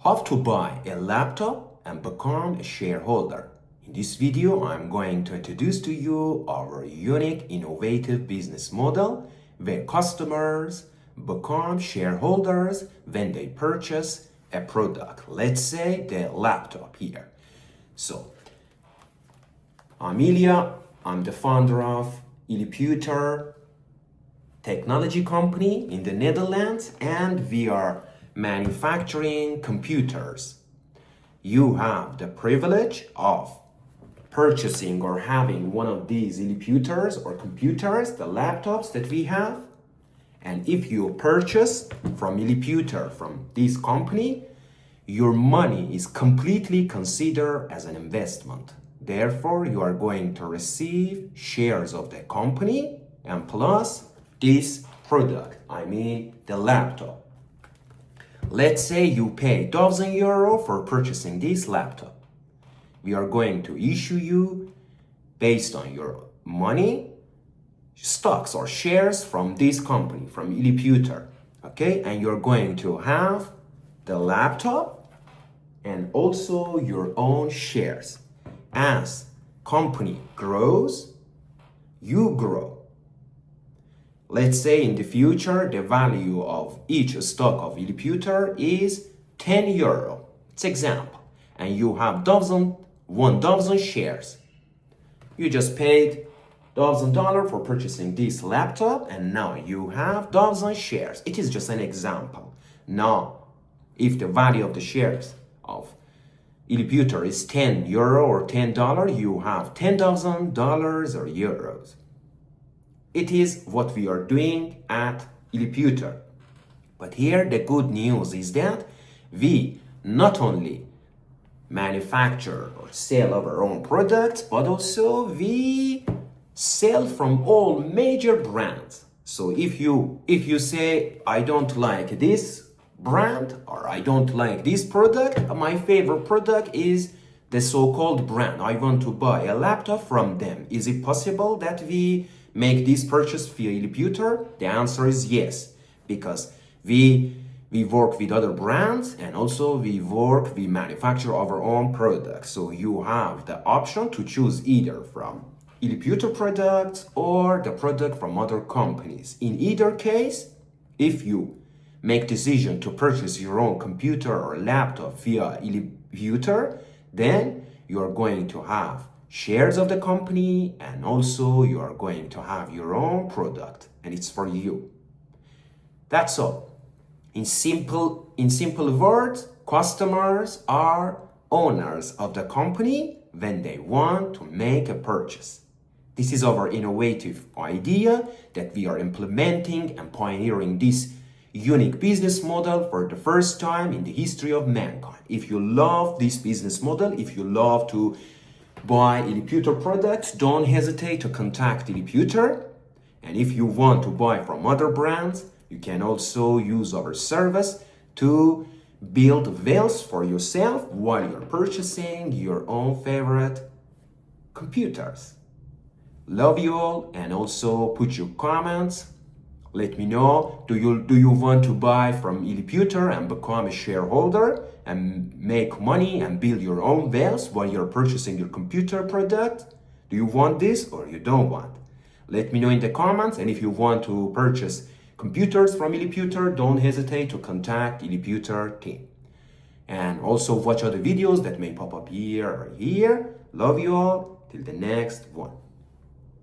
How to buy a laptop and become a shareholder. In this video, I'm going to introduce to you our unique, innovative business model where customers become shareholders when they purchase a product. Let's say the laptop here. So, I'm Ilya. I'm the founder of Illiputer technology company in the Netherlands, and we are manufacturing computers. You have the privilege of purchasing or having one of these Illiputers or computers, the laptops that we have. And if you purchase from Illiputer, from this company, your money is completely considered as an investment. Therefore, you are going to receive shares of the company and plus this product, I mean the laptop. Let's say you pay €1,000 for purchasing this laptop. We are going to issue you, based on your money, stocks or shares from this company, from Illiputer. Okay, and you're going to have the laptop and also your own shares. As company grows, you grow. Let's say in the future, the value of each stock of Illiputer is €10. It's example. And you have 1,000 shares. You just paid $1,000 for purchasing this laptop, and now you have 1,000 shares. It is just an example. Now, if the value of the shares of Illiputer is €10 or $10, you have $10,000 or euros. It is what we are doing at Illiputer. But here the good news is that we not only manufacture or sell our own products, but also we sell from all major brands. So if you say, I don't like this brand or I don't like this product, my favorite product is the so-called brand. I want to buy a laptop from them. Is it possible that we make this purchase via Illiputer? The answer is yes, because we work with other brands and also we manufacture our own products. So you have the option to choose either from Illiputer products or the product from other companies. In either case, if you make decision to purchase your own computer or laptop via Illiputer, then you are going to have shares of the company and also you are going to have your own product and it's for you. That's all. In simple words, customers are owners of the company when they want to make a purchase. This is our innovative idea that we are implementing and pioneering this unique business model for the first time in the history of mankind. If you love this business model, if you love to buy Illiputer products, don't hesitate to contact Illiputer. And if you want to buy from other brands, you can also use our service to build wealth for yourself while you're purchasing your own favorite computers. Love you all, and also put your comments. Let me know, do you want to buy from Illiputer and become a shareholder and make money and build your own wealth while you're purchasing your computer product? Do you want this or you don't want? Let me know in the comments, and if you want to purchase computers from Illiputer, don't hesitate to contact Illiputer team. And also watch other videos that may pop up here or here. Love you all, till the next one.